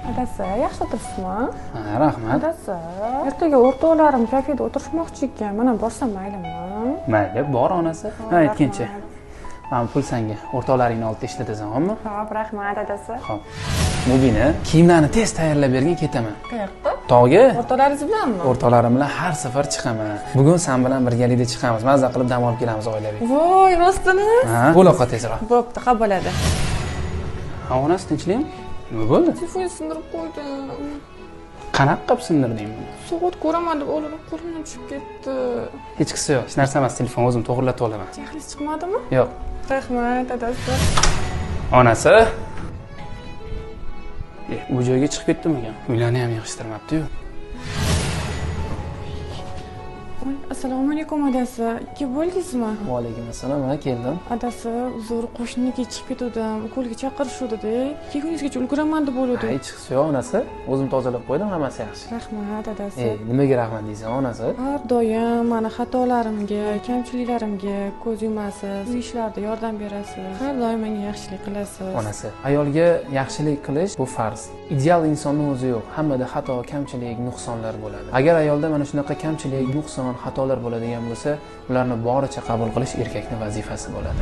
Adasi, yaxshi o'tiribsizmi? Ha, rahmat. Adasi, ertaga o'rtoqlarim kafeda o'tirishmoqchi ekan. Mana borsam maylimi? Mayli, bor onasi. Ha, aytgancha. Mana pul senga o'rtoqlaringni olib ishlatasanmi? Xo'p, rahmat adasi. Xo'p. Mubina, kiyimlarni tez tayyorlab bergin, ketaman. Qayoqqa? Tog'ga. O'rtoqlaringiz bilanmi? O'rtoqlarim bilan har safar chiqaman. Bugun sen bilan birgalikda chiqamiz. Mazza qilib dam olib kelamiz oilaviy. Voy, rostini? Ha, bo'loqqa tezroq. Bo'pti, qabul bo'ladi. Ha, onasi tinchlikmi? Nima bo'ldi? Telefonni sindirib qo'ydim. Qanaqa qilib sindirding? Soat ko'raman deb o'ylab qo'limdan tushib ketdi. Hech qisi yo'q. Hech narsa emas, telefon o'zim to'g'irlatib olaman. Jahlingiz chiqmadimi? Yo'q. Rahmat adasi. Onasi. Bu joyga chiqib ketdimi ekan? Uylarni ham yig'ishtirmabdi-yu. Assalomu alaykum adasi. Kelib bo'ldingizmi? Va alaykum assalom, ha, keldim. Adasi, uzr, qo'shninikiga chiqib ketdim. Ukolga chaqirishuvdi-da. Kelguningizgacha ulguraman deb o'yladim. Hech qisi yo'q, onasi. O'zim tozalab qo'ydim, hammasi yaxshi. Rahmat adasi. Nimaga rahmat deysan, onasi? Har doim mani xatolarimga, kamchiliklarimga ko'z yumasiz, uy ishlarida yordam berasiz. Har doim menga yaxshilik qilasiz. Onasi, ayolga yaxshilik qilish bu farz. Ideal insonning o'zi yo'q. Hammada xato, kamchilik, nuqsonlar bo'ladi. Agar ayolda mana shunaqa kamchilik, nuqson, xatolar bo'ladigan bo'lsa, ularni boricha qabul qilish erkakning vazifasi bo'ladi.